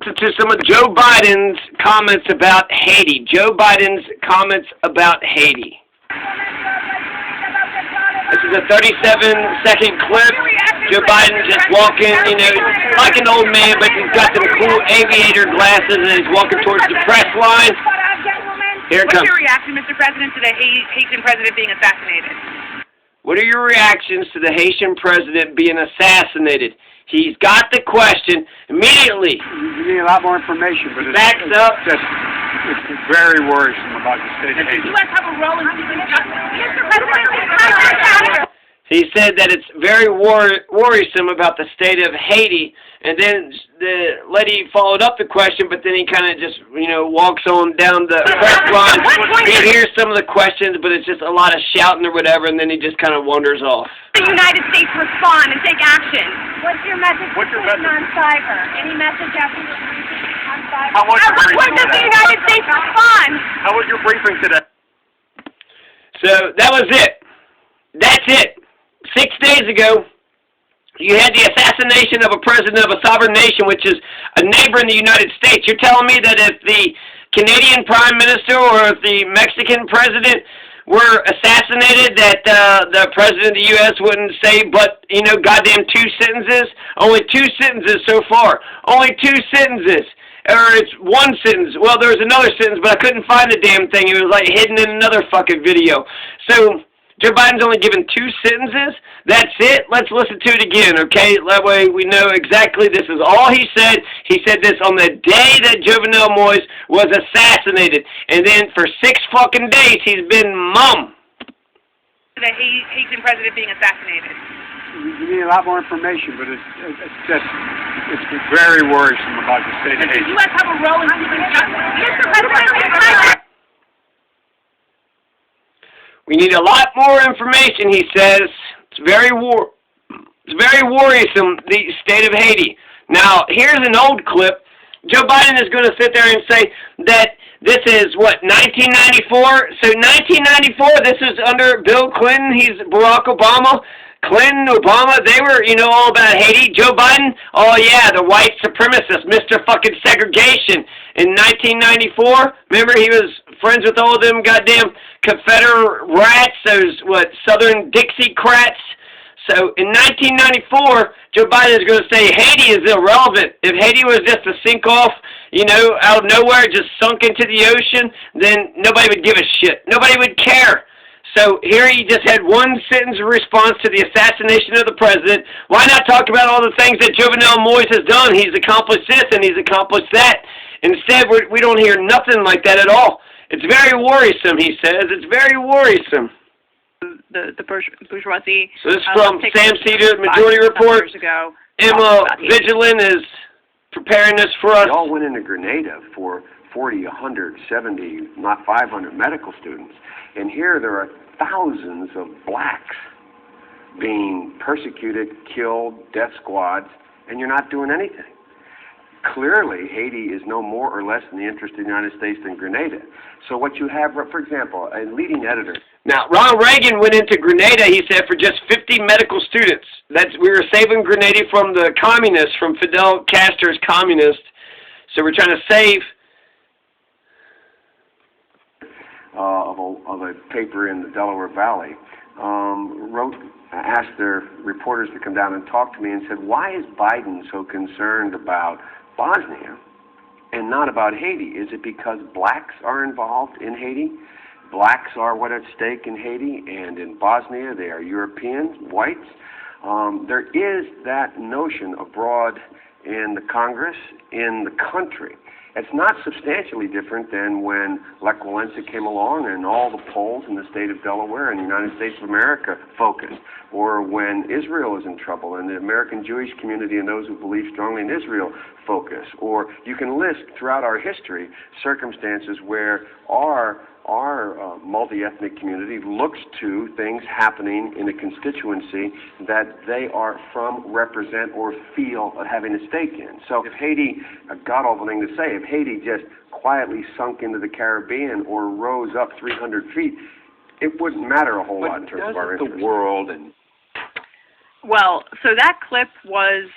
To some of Joe Biden's comments about Haiti. Joe Biden's comments about Haiti. This is a 37-second clip. Joe Biden just walking, you know, like an old man, but he's got some cool aviator glasses and he's walking towards the press line. Here it comes. What's your reaction, Mr. President, to the Haitian president being assassinated? What are your reactions to the Haitian president being assassinated? He's got the question immediately. You need a lot more information, but Backs up. It's very worrisome about the state of Haiti. You guys have a role in keeping justice. Mr. President, he said that it's very worrisome about the state of Haiti, and then the lady followed up the question, but then he kind of just, you know, walks on down the press line. He hears some of the questions, but it's just a lot of shouting or whatever, and then he just kind of wanders off. The United States respond and take action. What's your message on cyber? Any message after your briefing on cyber? How was your When does the United States respond? How was your briefing today? So that was it. That's it. 6 days ago, you had the assassination of a president of a sovereign nation, which is a neighbor in the United States. You're telling me that if the Canadian Prime Minister or if the Mexican President were assassinated, that the President of the U.S. wouldn't say, but, you know, goddamn 2 sentences? Only 2 sentences so far. Only 2 sentences. Or it's 1 sentence. Well, there was another sentence, but I couldn't find the damn thing. It was like hidden in another fucking video. So Joe Biden's only given 2 sentences? That's it? Let's listen to it again, okay? That way we know exactly this is all he said. He said this on the day that Jovenel Moise was assassinated. And then for 6 fucking days, he's been mum. The Haitian president being assassinated. You need a lot more information, but it's very worrisome about the state of Haiti. You guys have a role in keeping justice. Mr. President, we need a lot more information, he says. It's very worrisome, the state of Haiti. Now, here's an old clip. Joe Biden is going to sit there and say that this is, what, 1994? So 1994, this is under Bill Clinton. He's Barack Obama. Clinton, Obama, they were, you know, all about Haiti. Joe Biden, oh yeah, the white supremacist, Mr. fucking Segregation. In 1994, remember he was friends with all them goddamn Confederate rats, those, what, Southern Dixiecrats. So in 1994, Joe Biden is going to say Haiti is irrelevant. If Haiti was just a sink off, you know, out of nowhere, just sunk into the ocean, then nobody would give a shit. Nobody would care. So here he just had 1 sentence response to the assassination of the president. Why not talk about all the things that Jovenel Moise has done? He's accomplished this and he's accomplished that. Instead, we don't hear nothing like that at all. It's very worrisome, he says. It's very worrisome. the bourgeoisie. So this is from Sam Cedar, Majority Report. Emma Vigilant is preparing this for us. They all went into Grenada for 40, 100, 70, not 500 medical students. And here there are thousands of blacks being persecuted, killed, death squads, and you're not doing anything. Clearly, Haiti is no more or less in the interest of the United States than Grenada. So what you have, for example, a leading editor. Now, Ronald Reagan went into Grenada, he said, for just 50 medical students. We were saving Grenada from the communists, from Fidel Castro's communists. So we're trying to save... of a paper in the Delaware Valley, asked their reporters to come down and talk to me and said, why is Biden so concerned about Bosnia and not about Haiti? Is it because blacks are involved in Haiti? Blacks are what at stake in Haiti, and in Bosnia they are Europeans, whites. There is that notion abroad in the Congress, in the country. It's not substantially different than when Lech Walesa came along and all the polls in the state of Delaware and the United States of America focused, or when Israel is in trouble and the American Jewish community and those who believe strongly in Israel focus. Or you can list throughout our history circumstances where our multi-ethnic community looks to things happening in a constituency that they are from, represent, or feel having a stake in. So if Haiti, a god-awful thing to say, if Haiti just quietly sunk into the Caribbean or rose up 300 feet, it wouldn't matter a whole lot in terms of our interest. The world and... Well, so that clip was...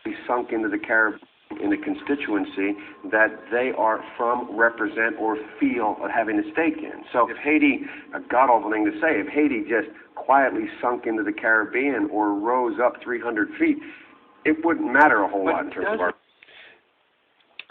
He sunk into the Caribbean in the constituency that they are from, represent, or feel having a stake in. So if Haiti, a god-awful thing to say, if Haiti just quietly sunk into the Caribbean or rose up 300 feet, it wouldn't matter a whole lot in terms of our...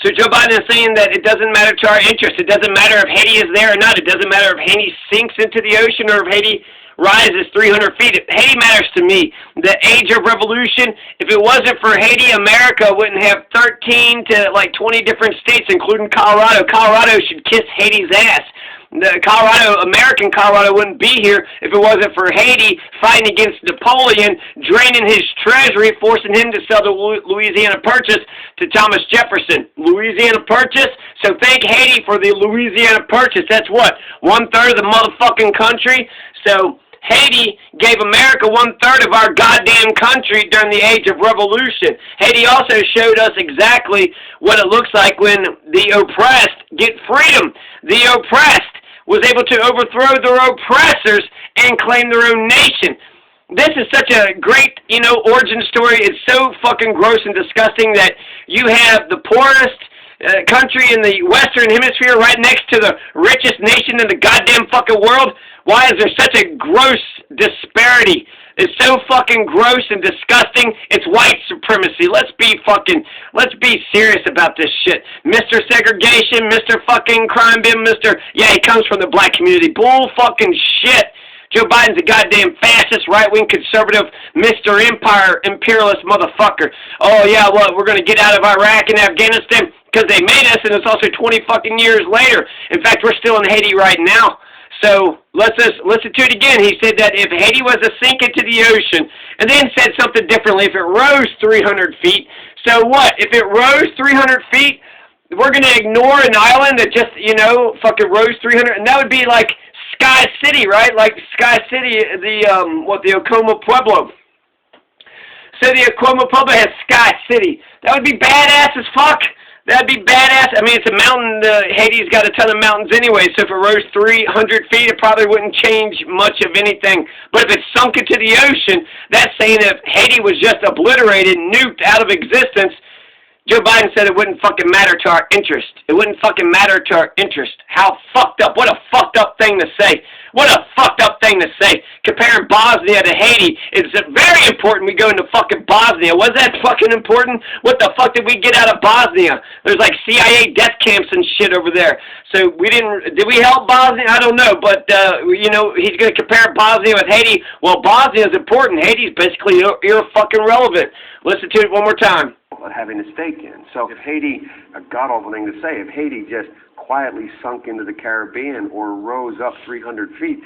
So Joe Biden is saying that it doesn't matter to our interest. It doesn't matter if Haiti is there or not. It doesn't matter if Haiti sinks into the ocean or if Haiti rises 300 feet. Haiti matters to me. The age of revolution, if it wasn't for Haiti, America wouldn't have 13 to like 20 different states, including Colorado. Colorado should kiss Haiti's ass. American Colorado wouldn't be here if it wasn't for Haiti fighting against Napoleon, draining his treasury, forcing him to sell the Louisiana Purchase to Thomas Jefferson. Louisiana Purchase? So thank Haiti for the Louisiana Purchase. That's what? 1/3 of the motherfucking country? So Haiti gave America 1/3 of our goddamn country during the age of revolution. Haiti also showed us exactly what it looks like when the oppressed get freedom. The oppressed was able to overthrow their oppressors and claim their own nation. This is such a great, origin story. It's so fucking gross and disgusting that you have the poorest country in the Western Hemisphere right next to the richest nation in the goddamn fucking world. Why is there such a gross disparity? It's so fucking gross and disgusting. It's white supremacy. Let's be serious about this shit. Mr. Segregation, Mr. fucking crime bin, yeah, he comes from the black community. Bull fucking shit. Joe Biden's a goddamn fascist, right-wing conservative, Mr. Empire, imperialist motherfucker. Oh, yeah, well, we're going to get out of Iraq and Afghanistan because they made us, and it's also 20 fucking years later. In fact, we're still in Haiti right now. So let's just listen to it again. He said that if Haiti was to sink into the ocean, and then said something differently, if it rose 300 feet, so what? If it rose 300 feet, we're going to ignore an island that just, fucking rose 300, and that would be like Sky City, right? Like Sky City, the Oklahoma Pueblo. So the Oklahoma Pueblo has Sky City. That would be badass as fuck. That'd be badass. I mean, it's a mountain. Haiti's got a ton of mountains anyway, so if it rose 300 feet, it probably wouldn't change much of anything. But if it sunk into the ocean, that's saying if Haiti was just obliterated, nuked out of existence, Joe Biden said it wouldn't fucking matter to our interest. It wouldn't fucking matter to our interest. How fucked up. What a fucked up thing to say. What a fucked up thing to say. Comparing Bosnia to Haiti is very important we go into fucking Bosnia. Was that fucking important? What the fuck did we get out of Bosnia? There's like CIA death camps and shit over there. So did we help Bosnia? I don't know, but, he's going to compare Bosnia with Haiti. Well, Bosnia is important. Haiti's basically fucking relevant. Listen to it one more time. Having a stake in. So if Haiti, a god-awful thing to say, if Haiti just quietly sunk into the Caribbean or rose up 300 feet,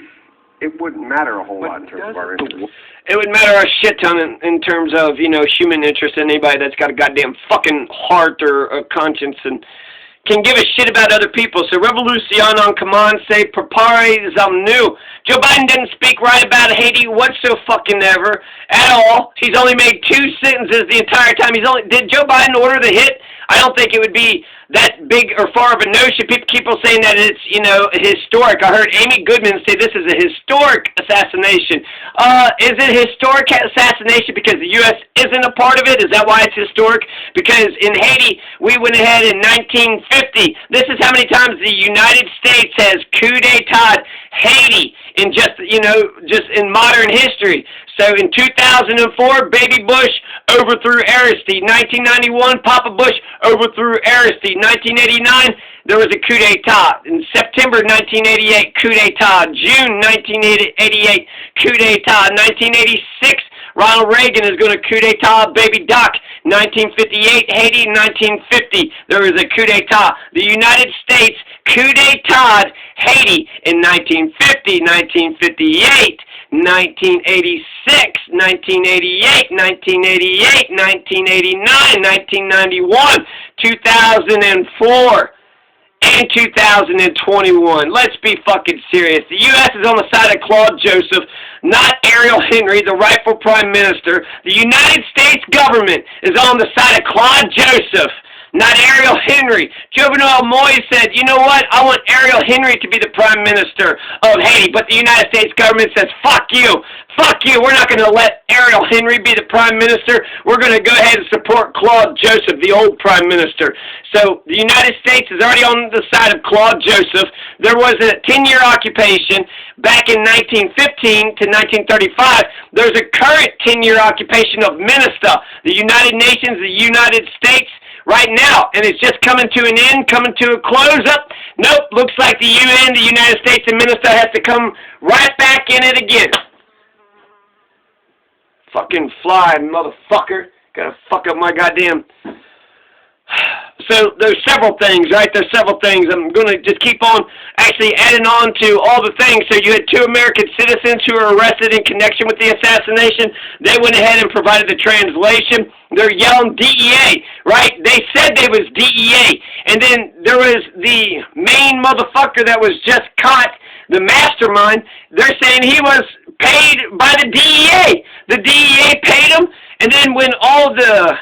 it wouldn't matter a whole lot in terms of our interest. It would matter a shit ton in terms of, human interest in anybody that's got a goddamn fucking heart or a conscience and can give a shit about other people. So revolution on konmanse, prepare new. Joe Biden didn't speak right about Haiti whatsoever at all. He's only made 2 sentences the entire time. Did Joe Biden order the hit? I don't think it would be that big or far of a notion. People keep on saying that it's, historic. I heard Amy Goodman say this is a historic assassination. Is it historic assassination because the U.S. isn't a part of it? Is that why it's historic? Because in Haiti, we went ahead in 1950. This is how many times the United States has coup d'etat Haiti in just in modern history. So in 2004, Baby Bush overthrew Aristide. 1991, Papa Bush overthrew Aristide. 1989, there was a coup d'etat. In September 1988, coup d'etat. June 1988, coup d'etat. 1986, Ronald Reagan is going to coup d'etat Baby Doc. 1958, Haiti. 1950, there was a coup d'etat. The United States coup d'etat Haiti in 1950, 1958. 1986, 1988, 1988, 1989, 1991, 2004, and 2021. Let's be fucking serious. The U.S. is on the side of Claude Josef, not Ariel Henry, the rightful prime minister. The United States government is on the side of Claude Josef, not Ariel Henry. Jovenel Moise said, you know what, I want Ariel Henry to be the prime minister of Haiti, but the United States government says, fuck you. fuck you. We're not going to let Ariel Henry be the prime minister. We're going to go ahead and support Claude Josef, the old prime minister. So the United States is already on the side of Claude Josef. There was a 10-year occupation back in 1915 to 1935. There's a current 10-year occupation of Minnesota, the United Nations, the United States, right now, and it's just coming to an end, coming to a close up. Nope, looks like the UN, the United States, and Minnesota has to come right back in it again. Fucking fly, motherfucker. Gotta fuck up my goddamn... So there's several things, right? There's several things. I'm going to just keep on actually adding on to all the things. So you had 2 American citizens who were arrested in connection with the assassination. They went ahead and provided the translation. They're yelling DEA, right? They said they was DEA. And then there was the main motherfucker that was just caught, the mastermind. They're saying he was paid by the DEA. The DEA paid him. And then when all the...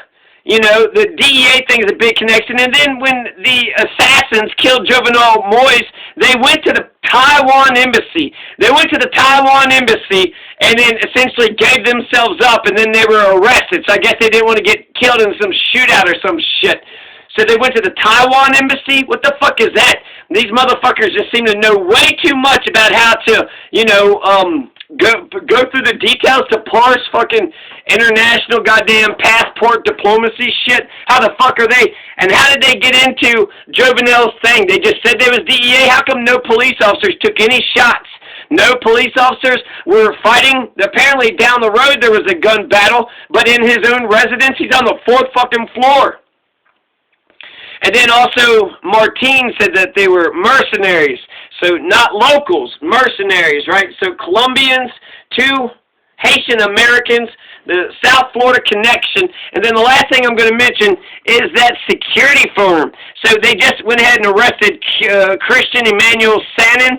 You know, the DEA thing is a big connection. And then when the assassins killed Jovenel Moise, they went to the Taiwan embassy. They went to the Taiwan embassy and then essentially gave themselves up, and then they were arrested. So I guess they didn't want to get killed in some shootout or some shit. So they went to the Taiwan embassy? What the fuck is that? These motherfuckers just seem to know way too much about how to, you know, go through the details to parse fucking international goddamn passport diplomacy shit. How the fuck are they? And how did they get into Jovenel's thing? They just said they was DEA. How come no police officers took any shots? No police officers were fighting. Apparently down the road there was a gun battle, but in his own residence he's on the 4th fucking floor. And then also, Martin said that they were mercenaries. So not locals, mercenaries, right? So Colombians, 2 Haitian Americans, the South Florida connection. And then the last thing I'm going to mention is that security firm. So they just went ahead and arrested Christian Emmanuel Sanin,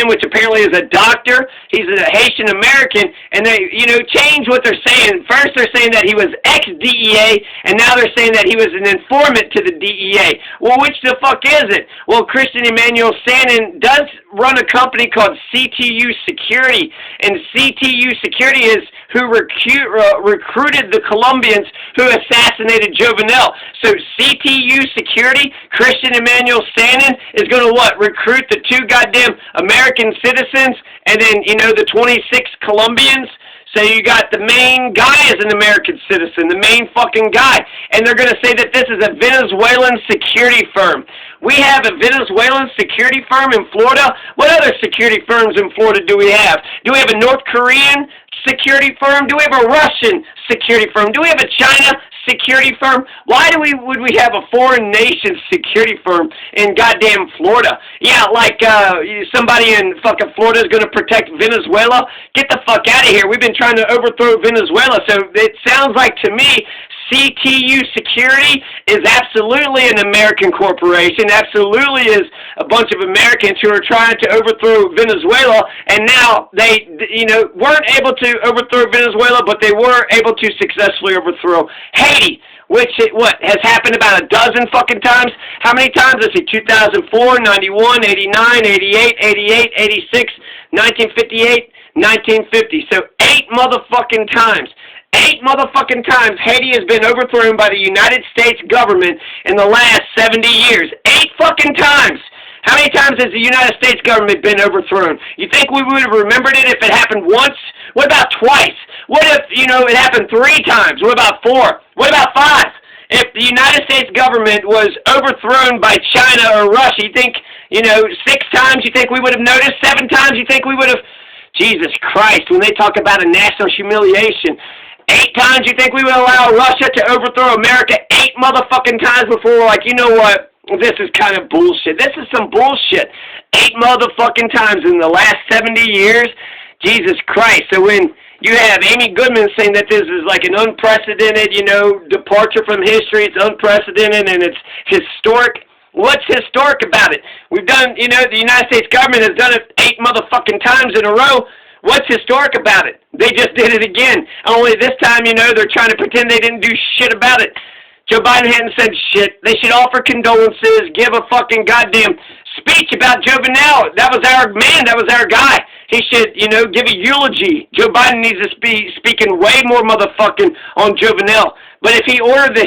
which apparently is a doctor. He's a Haitian American, and they, you know, change what they're saying. First they're saying that he was ex-DEA, and now they're saying that he was an informant to the DEA. Well, which the fuck is it? Well, Christian Emmanuel Sanin does run a company called CTU Security, and CTU Security is who recruited the Colombians who assassinated Jovenel. So CTU Security, Christian Emmanuel Sanin, is going to what? Recruit the 2 goddamn American citizens, and then, you know, the 26 Colombians. So you got the main guy as an American citizen, the main fucking guy. And they're going to say that this is a Venezuelan security firm. We have a Venezuelan security firm in Florida. What other security firms in Florida do we have? Do we have a North Korean security firm? Do we have a Russian security firm? Do we have a China security firm? Why would we have a foreign nation security firm in goddamn Florida? Yeah, like somebody in fucking Florida is going to protect Venezuela? Get the fuck out of here. We've been trying to overthrow Venezuela. So it sounds like to me CTU Security is absolutely an American corporation, absolutely is a bunch of Americans who are trying to overthrow Venezuela, and now they, you know, weren't able to overthrow Venezuela, but they were able to successfully overthrow Haiti, which, has happened about a dozen fucking times. How many times? Let's see, 2004, 91, 89, 88, 88, 86, 1958, 1950. So 8 motherfucking times. 8 motherfucking times Haiti has been overthrown by the United States government in the last 70 years. 8 fucking times. How many times has the United States government been overthrown? You think we would have remembered it if it happened once? What about twice? What if, you know, it happened 3 times? What about 4? What about 5? If the United States government was overthrown by China or Russia, you think, you know, 6 times you think we would have noticed? 7 times you think we would have? Jesus Christ, when they talk about a national humiliation, 8 times you think we would allow Russia to overthrow America 8 motherfucking times before we're like, you know what, this is kind of bullshit. This is some bullshit. 8 motherfucking times in the last 70 years? Jesus Christ. So when you have Amy Goodman saying that this is like an unprecedented, you know, departure from history, it's unprecedented and it's historic, what's historic about it? We've done, you know, the United States government has done it 8 motherfucking times in a row. What's historic about it? They just did it again. Only this time, you know, they're trying to pretend they didn't do shit about it. Joe Biden hadn't said shit. They should offer condolences, give a fucking goddamn speech about Jovenel. That was our man. That was our guy. He should, you know, give a eulogy. Joe Biden needs to be speaking way more motherfucking on Jovenel. But if he ordered the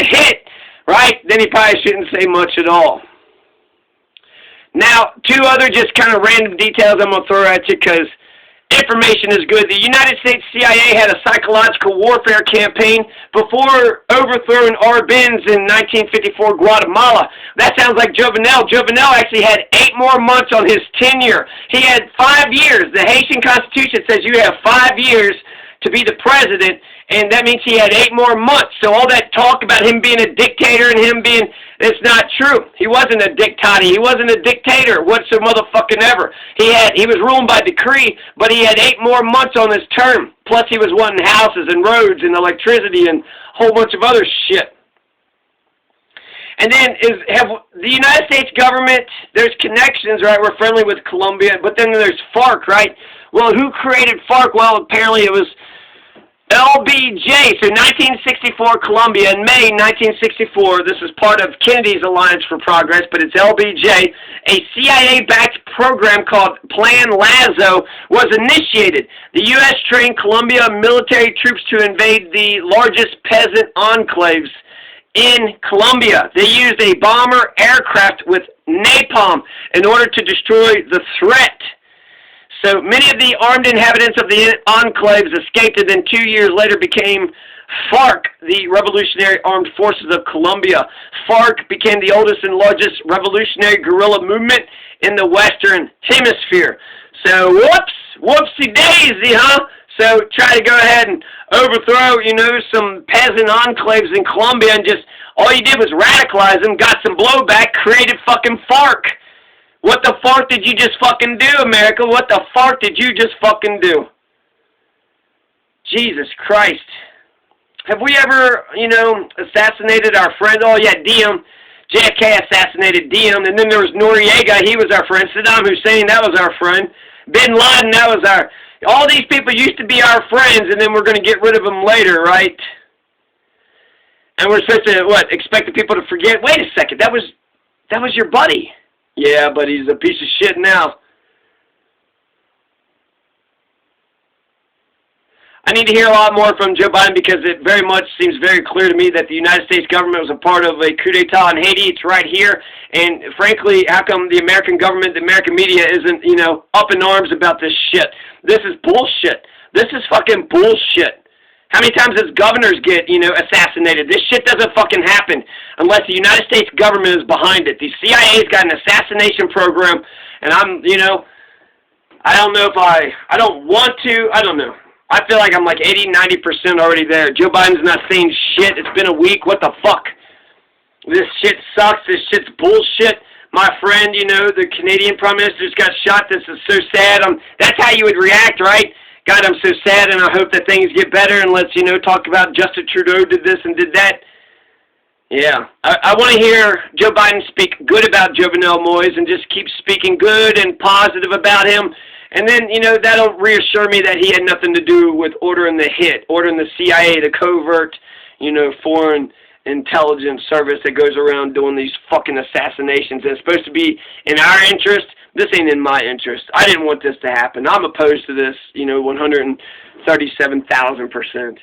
hit, right, then he probably shouldn't say much at all. Now, two other just kind of random details I'm going to throw at you because information is good. The United States CIA had a psychological warfare campaign before overthrowing Arbenz in 1954 Guatemala. That sounds like Jovenel. Jovenel actually had 8 more months on his tenure. He had 5 years. The Haitian Constitution says you have 5 years to be the president, and that means he had 8 more months. So all that talk about him being a dictator and him being, it's not true. He wasn't a dictator. He wasn't a dictator whatsoever motherfucking ever. He was ruling by decree, but he had 8 more months on his term. Plus he was wanting houses and roads and electricity and a whole bunch of other shit. And then have the United States government, there's connections, right? We're friendly with Colombia, but then there's FARC, right? Well, who created FARC? Well, apparently it was LBJ. So 1964 Colombia. In May 1964, this is part of Kennedy's Alliance for Progress, but it's LBJ. A CIA-backed program called Plan Lazo was initiated. The U.S. trained Colombia military troops to invade the largest peasant enclaves in Colombia. They used a bomber aircraft with napalm in order to destroy the threat. So many of the armed inhabitants of the enclaves escaped and then 2 years later became FARC, the Revolutionary Armed Forces of Colombia. FARC became the oldest and largest revolutionary guerrilla movement in the Western Hemisphere. So whoopsie daisy, huh? So try to go ahead and overthrow, you know, some peasant enclaves in Colombia and just, all you did was radicalize them, got some blowback, created fucking FARC. What the fuck did you just fucking do, America? What the fuck did you just fucking do? Jesus Christ. Have we ever, you know, assassinated our friend? Oh, yeah, Diem. JFK assassinated Diem. And then there was Noriega. He was our friend. Saddam Hussein, that was our friend. Bin Laden, that was our... All these people used to be our friends, and then we're going to get rid of them later, right? And we're supposed to, what, expect the people to forget? Wait a second, that was your buddy. Yeah, but he's a piece of shit now. I need to hear a lot more from Joe Biden because it very much seems very clear to me that the United States government was a part of a coup d'etat in Haiti. It's right here. And frankly, how come the American government, the American media isn't, you know, up in arms about this shit? This is bullshit. This is fucking bullshit. How many times does governors get, you know, assassinated? This shit doesn't fucking happen unless the United States government is behind it. The CIA's got an assassination program, and I'm, you know, I don't know if I don't want to, I don't know. I feel like I'm like 80-90% already there. Joe Biden's not saying shit. It's been a week. What the fuck? This shit sucks. This shit's bullshit. My friend, you know, the Canadian Prime Minister just got shot. This is so sad. That's how you would react, right? God, I'm so sad, and I hope that things get better, and let's, you know, talk about Justin Trudeau did this and did that. Yeah. I want to hear Joe Biden speak good about Jovenel Moise and just keep speaking good and positive about him. And then, you know, that'll reassure me that he had nothing to do with ordering the hit, ordering the CIA, the covert, you know, foreign intelligence service that goes around doing these fucking assassinations. And it's supposed to be in our interest. This ain't in my interest. I didn't want this to happen. I'm opposed to this, you know, 137,000%.